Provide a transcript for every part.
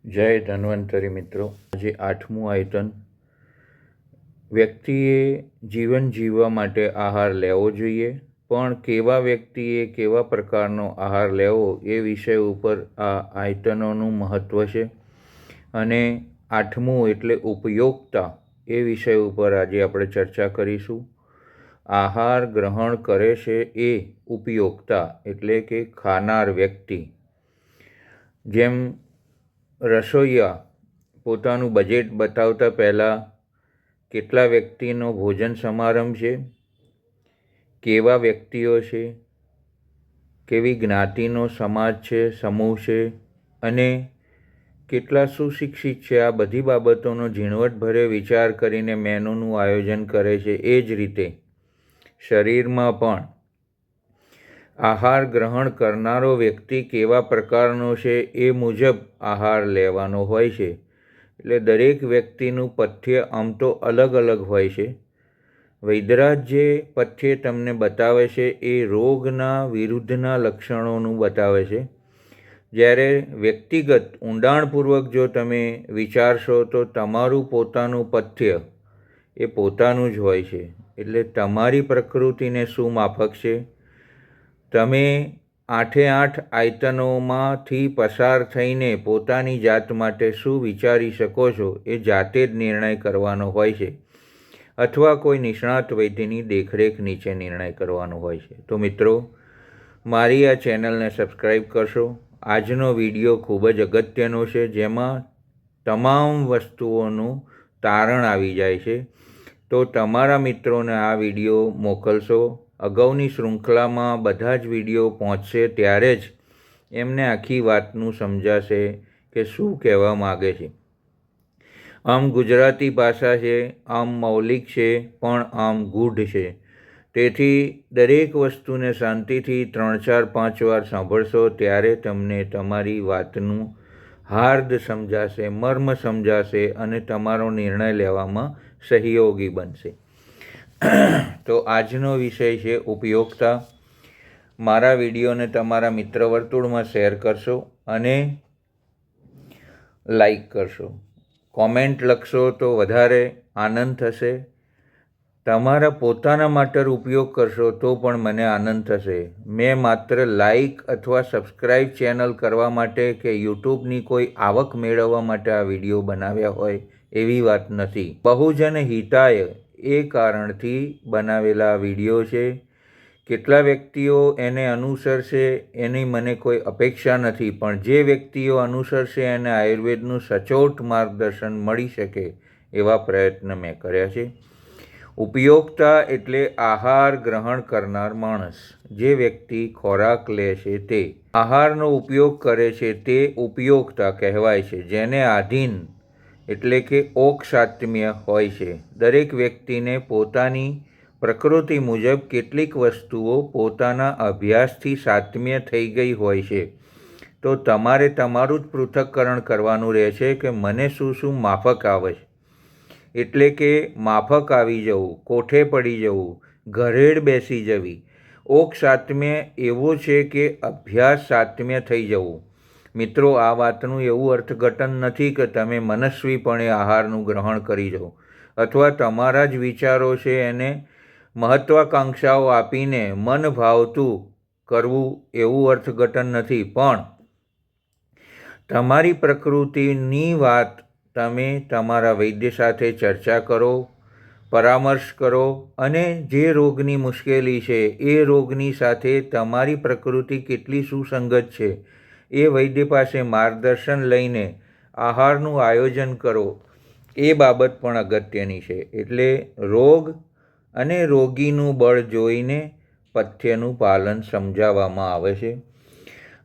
જય ધન્વંતરી મિત્રો, આજે 8મું આયતન. વ્યક્તિએ જીવન જીવવા માટે આહાર લેવો જોઈએ, પણ કેવા વ્યક્તિએ કેવા પ્રકારનો આહાર લેવો એ વિષય ઉપર આ આયતનોનું મહત્ત્વ છે. અને 8મું એટલે ઉપયોગતા, એ વિષય ઉપર આજે આપણે ચર્ચા કરીશું. આહાર ગ્રહણ કરે છે એ ઉપયોગતા એટલે કે ખાનાર વ્યક્તિ. જેમ રસોઈયા પોતાનું બજેટ બતાવતા પહેલાં કેટલા વ્યક્તિનો ભોજન સમારંભ છે, કેવા વ્યક્તિઓ છે, કેવી જ્ઞાતિનો સમાજ છે, સમૂહ છે અને કેટલા સુશિક્ષિત છે, આ બધી બાબતોનો ઝીણવટભરે વિચાર કરીને મેનુનું આયોજન કરે છે. એ જ રીતે શરીરમાં પણ આહાર ગ્રહણ કરનારો વ્યક્તિ કેવા પ્રકારનો છે એ મુજબ આહાર લેવાનો હોય છે. એટલે દરેક વ્યક્તિનું પથ્ય આમ તો અલગ અલગ હોય છે. વૈદ્યરાજ જે પથ્ય તમને બતાવે છે એ રોગના વિરુદ્ધના લક્ષણોનું બતાવે છે. જ્યારે વ્યક્તિગત ઊંડાણપૂર્વક જો તમે વિચારશો તો તમારું પોતાનું પથ્ય એ પોતાનું જ હોય છે. એટલે તમારી પ્રકૃતિને શું માફક છે, તમે 8 આયતનોમાંથી પસાર થઈને પોતાની જાત માટે શું વિચારી શકો છો એ જાતે જ નિર્ણય કરવાનો હોય છે, અથવા કોઈ નિષ્ણાત વૈદ્યની દેખરેખ નીચે નિર્ણય કરવાનો હોય છે. તો મિત્રો, મારી આ ચેનલને સબસ્ક્રાઈબ કરશો. આજનો વિડીયો ખૂબ જ અગત્યનો છે, જેમાં તમામ વસ્તુઓનું તારણ આવી જાય છે. તો તમારા મિત્રોને આ વિડીયો મોકલશો. અગાઉની શૃંખલામાં બધા જ વિડીયો પહોંચશે ત્યારે જ એમને આખી વાતનું સમજાશે કે શું કહેવા માગે છે. આમ ગુજરાતી ભાષા છે, આમ મૌલિક છે, પણ આમ ગૂઢ છે. તેથી દરેક વસ્તુને શાંતિથી 3, 4, 5 વાર સાંભળશો ત્યારે તમને તમારી વાતનું હાર્દ સમજાશે, મર્મ સમજાશે અને તમારો નિર્ણય લેવામાં સહયોગી બનશે. તો આજનો વિષય છે ઉપયોગતા. મારા વિડીયોને તમારા મિત્ર વર્તુળમાં શેર કરશો અને લાઈક કરશો. કોમેન્ટ લખશો તો વધારે આનંદ થશે. તમારા પોતાના માટે ઉપયોગ કરશો તો પણ મને આનંદ થશે. મેં માત્ર લાઈક અથવા સબસ્ક્રાઈબ ચેનલ કરવા માટે કે યુટ્યુબની કોઈ આવક મેળવવા માટે આ વિડીયો બનાવ્યા હોય એવી વાત નથી. બહુજન હિતાય એ કારણથી બનાવેલા વિડીયો છે. કેટલા વ્યક્તિઓ એને અનુસરશે એની મને કોઈ અપેક્ષા નથી, પણ જે વ્યક્તિઓ અનુસરશે એને આયુર્વેદનું સચોટ માર્ગદર્શન મળી શકે એવા પ્રયત્ન મેં કર્યા છે. ઉપયોગતા એટલે આહાર ગ્રહણ કરનાર માણસ. જે વ્યક્તિ ખોરાક લે છે તે આહારનો ઉપયોગ કરે છે તે ઉપયોગતા કહેવાય છે, જેને આધીન એટલે કે ઓક્ષાત્મ્ય હોય છે. દરેક વ્યક્તિને પોતાની પ્રકૃતિ મુજબ કેટલીક વસ્તુઓ પોતાના અભ્યાસથી સાત્મ્ય થઈ ગઈ હોય છે. તો તમારે તમારું જ પૃથક્કરણ કરવાનું રહે છે કે મને શું શું માફક આવે છે. એટલે કે માફક આવી જવું, કોઠે પડી જવું, ઘરેડ બેસી જવી. ઓક્ષાત્મ્ય એવો છે કે અભ્યાસ સાત્મ્ય થઈ જવું. મિત્રો, આ વાતનું એવું અર્થઘટન નથી કે તમે મનસ્વીપણે આહારનું ગ્રહણ કરી જાઓ અથવા તમારા જ વિચારો છે એને મહત્વાકાંક્ષાઓ આપીને મન ભાવતું કરવું, એવું અર્થઘટન નથી. પણ તમારી પ્રકૃતિની વાત તમે તમારા વૈદ્ય સાથે ચર્ચા કરો, પરામર્શ કરો અને જે રોગની મુશ્કેલી છે એ રોગની સાથે તમારી પ્રકૃતિ કેટલી સુસંગત છે એ વૈદ્ય પાસે માર્ગદર્શન લઈને આહારનું આયોજન કરો. એ બાબત પણ અગત્યની છે. એટલે રોગ અને રોગીનું બળ જોઈને પથ્યનું પાલન સમજાવવામાં આવે છે.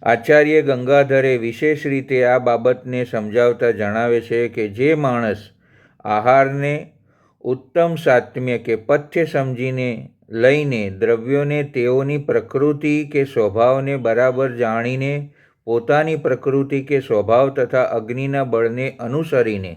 આચાર્ય ગંગાધરે વિશેષ રીતે આ બાબતને સમજાવતા જણાવે છે કે જે માણસ આહારને ઉત્તમ સાત્મ્ય કે પથ્ય સમજીને લઈને દ્રવ્યોને તેઓની પ્રકૃતિ કે સ્વભાવને બરાબર જાણીને પોતાની પ્રકૃતિ કે સ્વભાવ તથા અગ્નિના બળને અનુસરીને,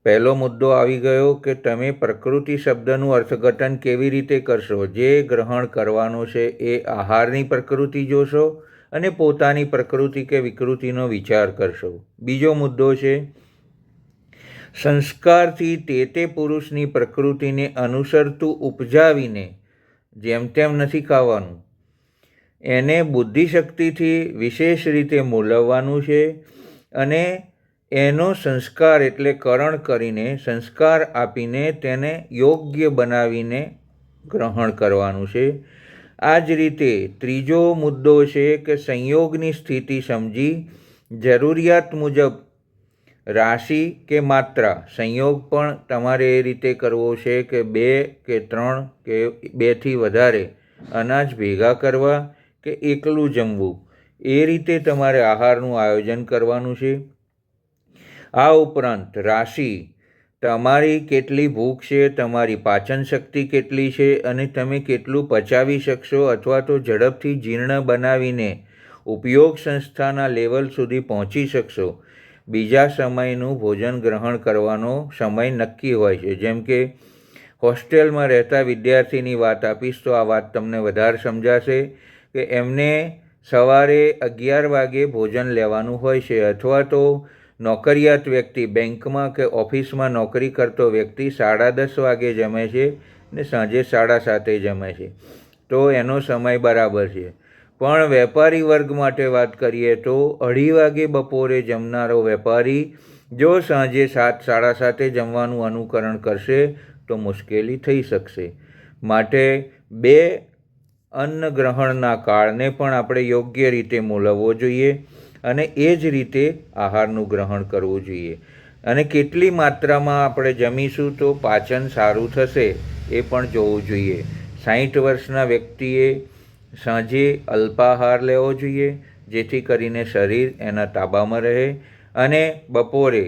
પહેલો મુદ્દો આવી ગયો કે તમે પ્રકૃતિ શબ્દનું અર્થઘટન કેવી રીતે કરશો. જે ગ્રહણ કરવાનો છે એ આહારની પ્રકૃતિ જોશો અને પોતાની પ્રકૃતિ કે વિકૃતિનો વિચાર કરશો. બીજો મુદ્દો છે સંસ્કારથી તે પુરુષની પ્રકૃતિને અનુસરતું ઉપજાવીને જેમ તેમ નથી ખાવાનું. એને બુદ્ધિશક્તિથી વિશેષ રીતે મૂલવવાનું છે અને એનો સંસ્કાર એટલે કરણ કરીને સંસ્કાર આપીને તેને યોગ્ય બનાવીને ગ્રહણ કરવાનું છે. આ જ રીતે ત્રીજો મુદ્દો છે કે સંયોગની સ્થિતિ સમજી જરૂરિયાત મુજબ રાશિ કે માત્રા સંયોગ પણ તમારે એ રીતે કરવો છે કે 2 કે 3 કે 2થી વધારે અનાજ ભેગા કરવા કે એકલું જમવું, એ રીતે તમારે આહારનું આયોજન કરવાનું છે. આ ઉપરાંત રાશિ તમારી કેટલી ભૂખ છે, તમારી પાચન શક્તિ કેટલી છે અને તમે કેટલું પચાવી શકશો અથવા તો ઝડપથી જીર્ણ બનાવીને ઉપયોગ સંસ્થાના લેવલ સુધી પહોંચી શકશો. બીજા સમયનું ભોજન ગ્રહણ કરવાનો સમય નક્કી હોય છે. જેમ કે હોસ્ટેલમાં રહેતા વિદ્યાર્થીની વાત આપીશ તો આ વાત તમને વધારે સમજાશે કે એમને સવારે 11 વાગે ભોજન લેવાનું હોય છે અથવા તો નોકરિયાત વ્યક્તિ બેંકમાં કે ઓફિસમાં નોકરી કરતો વ્યક્તિ 10:30 વાગે જમે છે ને સાંજે 7:30 જમે છે, તો એનો સમય બરાબર છે. પણ વેપારી વર્ગ માટે વાત કરીએ તો 2:30 વાગે બપોરે જમનારો વેપારી જો સાંજે 7:30 જમવાનું અનુકરણ કરશે તો મુશ્કેલી થઈ શકશે. માટે 2 અન્ન ગ્રહણના કાળને પણ આપણે યોગ્ય રીતે મૂલવવો જોઈએ અને એ જ રીતે આહારનું ગ્રહણ કરવું જોઈએ. અને કેટલી માત્રામાં આપણે જમીશું તો પાચન સારું થશે એ પણ જોવું જોઈએ. 60 વર્ષના વ્યક્તિએ સાંજે અલ્પાહાર લેવો જોઈએ જેથી કરીને શરીર એના તાબામાં રહે અને બપોરે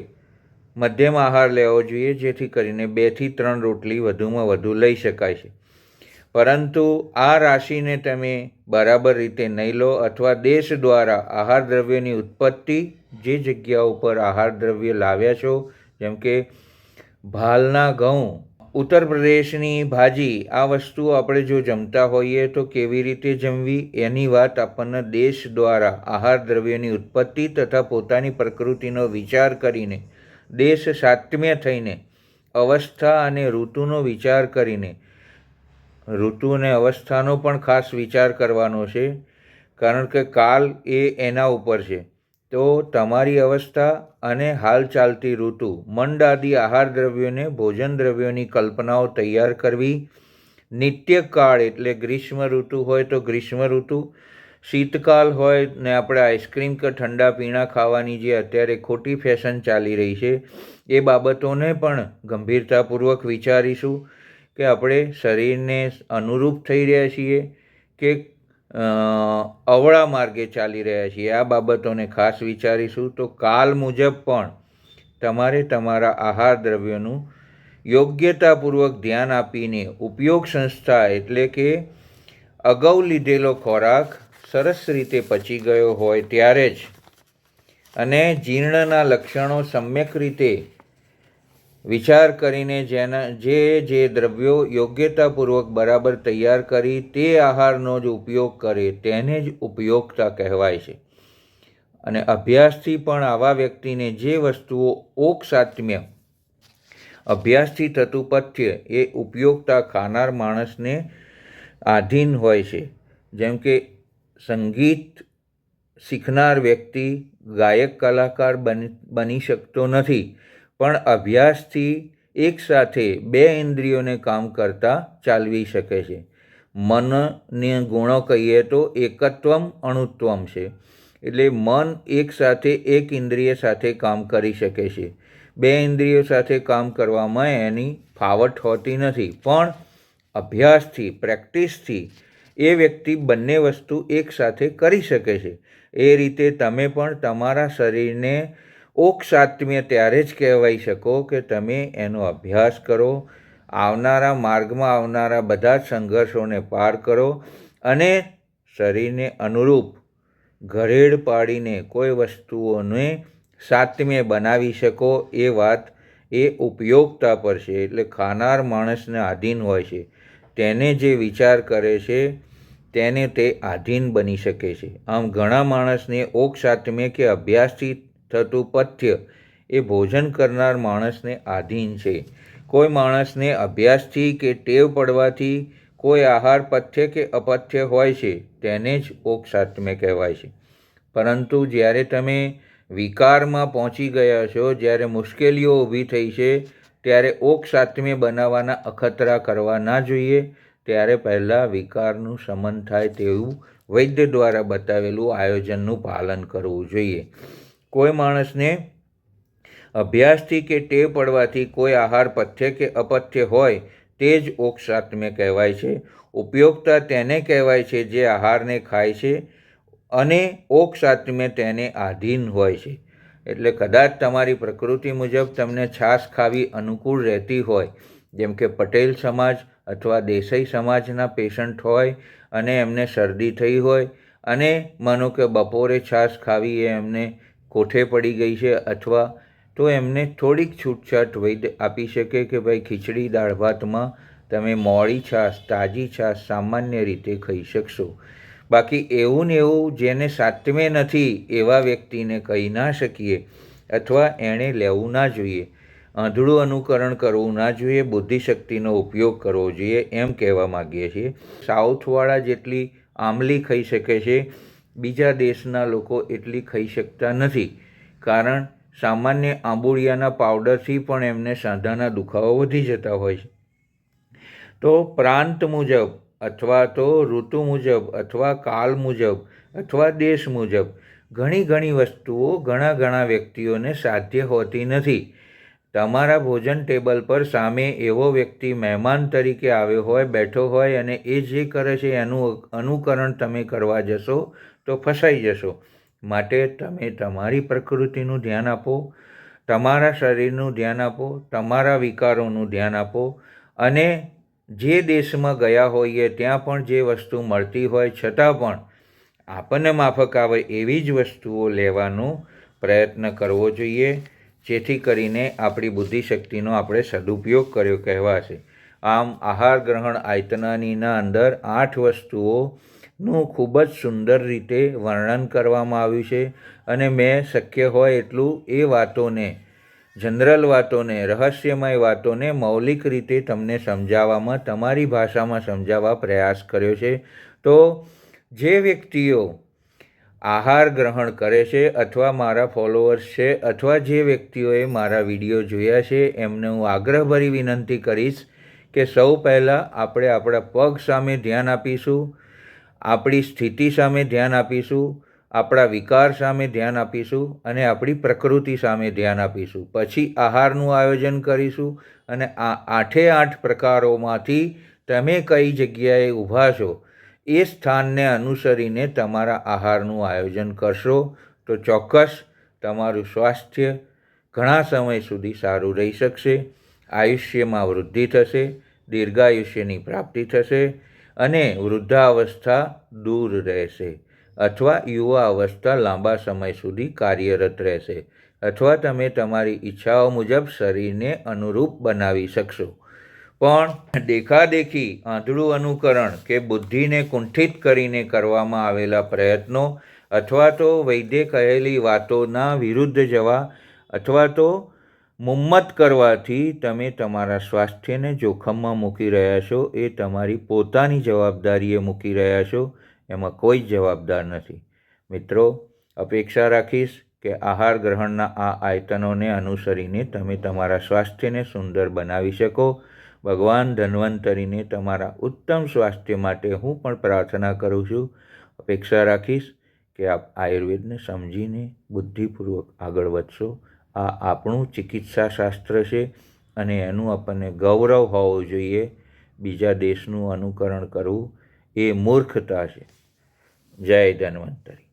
મધ્યમ આહાર લેવો જોઈએ જેથી કરીને 2 થી 3 રોટલી વધુમાં વધુ લઈ શકાય છે. પરંતુ આ રાશિને તમે બરાબર રીતે નહીં લો અથવા દેશ દ્વારા આહાર દ્રવ્યની ઉત્પત્તિ જે જગ્યા ઉપર આહાર દ્રવ્ય લાવ્યા છો, જેમ કે ભાલના ઘઉં, ઉત્તર પ્રદેશની ભાજી, આ વસ્તુઓ આપણે જો જમતા હોઈએ તો કેવી રીતે જમવી એની વાત આપણને દેશ દ્વારા આહાર દ્રવ્યની ઉત્પત્તિ તથા પોતાની પ્રકૃતિનો વિચાર કરીને દેશ સાત્મ્ય થઈને અવસ્થા અને ઋતુનો વિચાર કરીને ઋતુ અને અવસ્થાનો પણ ખાસ વિચાર કરવાનો છે કારણ કે કાલ એ એના ઉપર છે. તો તમારી અવસ્થા અને હાલ ચાલતી ઋતુ મંડ આદિ આહાર દ્રવ્યોને ભોજન દ્રવ્યોની કલ્પનાઓ તૈયાર કરવી. નિત્યકાળ એટલે ગ્રીષ્મ ઋતુ હોય તો ગ્રીષ્મ ઋતુ, શીતકાલ હોય ને આપણે આઈસ્ક્રીમ કે ઠંડા પીણા ખાવાની જે અત્યારે ખોટી ફેશન ચાલી રહી છે એ બાબતોને પણ ગંભીરતાપૂર્વક વિચારીશું કે આપણે શરીરને અનુરૂપ થઈ રહ્યા છીએ કે અવળા માર્ગે ચાલી રહ્યા છીએ. આ બાબતોને ખાસ વિચારીશું. તો કાલ મુજબ પણ તમારે તમારા આહાર દ્રવ્યોનું યોગ્યતાપૂર્વક ધ્યાન આપીને ઉપયોગ સંસ્થા એટલે કે અગાઉ લીધેલો ખોરાક સરસ રીતે પચી ગયો હોય ત્યારે જ અને જીર્ણના લક્ષણો સમ્યક રીતે વિચાર કરીને જે દ્રવ્યો યોગ્યતાપૂર્વક બરાબર તૈયાર કરી તે આહારનો જ ઉપયોગ કરે તેને જ ઉપયોગતા કહેવાય છે. અને અભ્યાસથી પણ આવા વ્યક્તિને જે વસ્તુઓ ઓકસાત્મ્ય અભ્યાસથી થતું પથ્ય એ ઉપયોગતા ખાનાર માણસને આધીન હોય છે. જેમ કે સંગીત શીખનાર વ્યક્તિ ગાયક કલાકાર બની શકતો નથી, પણ અભ્યાસથી એકસાથે 2 ઇન્દ્રિયોને કામ કરતા ચાલવી શકે છે. મનને ગુણો કહીએ તો એકત્વમ અણુત્વમ છે, એટલે મન એકસાથે એક ઇન્દ્રિય સાથે કામ કરી શકે છે. 2 ઇન્દ્રિયો સાથે કામ કરવામાં એની ફાવટ હોતી નથી, પણ અભ્યાસથી પ્રેક્ટિસથી એ વ્યક્તિ બંને વસ્તુ એકસાથે કરી શકે છે. એ રીતે તમે પણ તમારા શરીરને ઓકસાત્મ્ય ત્યારે જ કહેવાય શકો કે તમે એનો અભ્યાસ કરો, આવનારા માર્ગમાં આવનારા બધા જ સંઘર્ષોને પાર કરો અને શરીરને અનુરૂપ ઘરેડ પાડીને કોઈ વસ્તુઓને સાત્મ્ય બનાવી શકો. એ વાત એ ઉપયોગતા પર છે, એટલે ખાનાર માણસને આધીન હોય છે. તેને જે વિચાર કરે છે તેને તે આધીન બની શકે છે. આમ ઘણા માણસને ઓક્ષાત્મ્ય કે અભ્યાસથી થતું પથ્ય એ ભોજન કરનાર માણસને આધીન છે. કોઈ માણસને અભ્યાસથી કે ટેવ પડવાથી કોઈ આહાર પથ્ય કે અપથ્ય હોય છે, તેને જ ઓક્ષાત્મ્ય કહેવાય છે. પરંતુ જ્યારે તમે વિકારમાં પહોંચી ગયા છો, જ્યારે મુશ્કેલીઓ ઊભી થઈ છે, ત્યારે ઓક્ષાત્મ્ય બનાવવાના અખતરા કરવા ના જોઈએ. ત્યારે પહેલાં વિકારનું શમન થાય તેવું વૈદ્ય દ્વારા બતાવેલું આયોજનનું પાલન કરવું જોઈએ. કોઈ માણસને અભ્યાસથી કે ટેવ પડવાથી કોઈ આહાર પથ્ય કે અપથ્ય હોય તે જ ઓક્ષાત્મ્ય કહેવાય છે. ઉપયોગતા તેને કહેવાય છે જે આહારને ખાય છે, અને ઓક્ષાત્મ્ય તેને આધીન હોય છે. એટલે કદાચ તમારી પ્રકૃતિ મુજબ તમને છાશ ખાવી અનુકૂળ રહેતી હોય, જેમ કે પટેલ સમાજ અથવા દેસાઈ સમાજના પેશન્ટ હોય અને એમને શરદી થઈ હોય અને માનો કે બપોરે છાશ ખાવી એ એમને કોઠે પડી ગઈ છે, અથવા તો એમને થોડીક છૂટછાટ વૈદ્ય આપી શકે કે ભાઈ ખીચડી દાળ ભાતમાં તમે મોડી છાશ, તાજી છાશ સામાન્ય રીતે ખાઈ શકશો. બાકી એવું ને એવું જેને સાત્મે નથી એવા વ્યક્તિને કહી ના શકીએ, અથવા એણે લેવું ના જોઈએ. આંધળું અનુકરણ કરવું ના જોઈએ, બુદ્ધિશક્તિનો ઉપયોગ કરવો જોઈએ, એમ કહેવા માગીએ છીએ. સાઉથવાળા જેટલી આમલી ખાઈ શકે છે, બીજા દેશના લોકો એટલી ખાઈ શકતા નથી. કારણ સામાન્ય આંબોળિયાના પાવડરથી પણ એમને સાંધાના દુખાવો વધી જતા હોય છે. તો પ્રાંત મુજબ અથવા તો ઋતુ મુજબ અથવા કાલ મુજબ અથવા દેશ મુજબ ઘણી વસ્તુઓ ઘણા વ્યક્તિઓને સાધ્ય હોતી નથી. તમારા ભોજન ટેબલ પર સામે એવો વ્યક્તિ મહેમાન તરીકે આવ્યો હોય, બેઠો હોય, અને એ જે કરે છે એનું અનુકરણ તમે કરવા જશો તો ફસાઈ જશો. માટે તમે તમારી પ્રકૃતિનું ધ્યાન આપો, તમારા શરીરનું ધ્યાન આપો, તમારા વિકારોનું ધ્યાન આપો, અને જે દેશમાં ગયા હોઈએ ત્યાં પણ જે વસ્તુ મળતી હોય છતાં પણ આપણને માફક આવે એવી જ વસ્તુઓ લેવાનો પ્રયત્ન કરવો જોઈએ, જેથી કરીને આપણી બુદ્ધિશક્તિનો આપણે સદુપયોગ કર્યો કહેવાશે. આમ આહાર ગ્રહણ આયતનાનીના અંદર 8 વસ્તુઓનું ખૂબ જ સુંદર રીતે વર્ણન કરવામાં આવ્યું છે, અને મેં શક્ય હોય એટલું એ વાતોને, જનરલ વાતોને, રહસ્યમય વાતોને મૌલિક રીતે તમને સમજાવવામાં, તમારી ભાષામાં સમજાવવા પ્રયાસ કર્યો છે. તો જે વ્યક્તિઓ આહાર ગ્રહણ કરે છે અથવા મારા ફોલોઅર્સ છે, અથવા જે વ્યક્તિઓએ મારા વિડીયો જોયા છે, એમને હું આગ્રહભરી વિનંતી કરીશ કે સૌ પહેલાં આપણે આપણા પગ સામે ધ્યાન આપીશું, આપણી સ્થિતિ સામે ધ્યાન આપીશું, આપણા વિકાર સામે ધ્યાન આપીશું, અને આપણી પ્રકૃતિ સામે ધ્યાન આપીશું. પછી આહારનું આયોજન કરીશું, અને આ 8 પ્રકારોમાંથી તમે કઈ જગ્યાએ ઊભા છો એ સ્થાનને અનુસરીને તમારા આહારનું આયોજન કરશો તો ચોક્કસ તમારું સ્વાસ્થ્ય ઘણા સમય સુધી સારું રહી શકશે. આયુષ્યમાં વૃદ્ધિ થશે, દીર્ઘાયુષ્યની પ્રાપ્તિ થશે, અને વૃદ્ધાવસ્થા દૂર રહેશે, અથવા યુવા અવસ્થા લાંબા સમય સુધી કાર્યરત રહેશે, અથવા તમે તમારી ઈચ્છાઓ મુજબ શરીરને અનુરૂપ બનાવી શકશો. પણ દેખાદેખી, આંધળું અનુકરણ કે બુદ્ધિને કુંઠિત કરીને કરવામાં આવેલા પ્રયત્નો, અથવા તો વૈદ્ય કહેલી વાતોના વિરુદ્ધ જવા, અથવા તો મુમ્મત કરવાથી તમે તમારા સ્વાસ્થ્યને જોખમમાં મૂકી રહ્યા છો. એ તમારી પોતાની જવાબદારીએ મૂકી રહ્યા છો, એમાં કોઈ જવાબદાર નથી. મિત્રો, અપેક્ષા રાખીશ કે આહાર ગ્રહણના આ આયતનોને અનુસરીને તમે તમારા સ્વાસ્થ્યને સુંદર બનાવી શકો. ભગવાન ધન્વંતરીને તમારા ઉત્તમ સ્વાસ્થ્ય માટે હું પણ પ્રાર્થના કરું છું. અપેક્ષા રાખીશ કે આપ આયુર્વેદને સમજીને બુદ્ધિપૂર્વક આગળ વધશો. આ આપણું ચિકિત્સા શાસ્ત્ર છે, અને એનું આપણને ગૌરવ હોવું જોઈએ. બીજા દેશનું અનુકરણ કરવું એ મૂર્ખતા છે. જય ધન્વંતરી.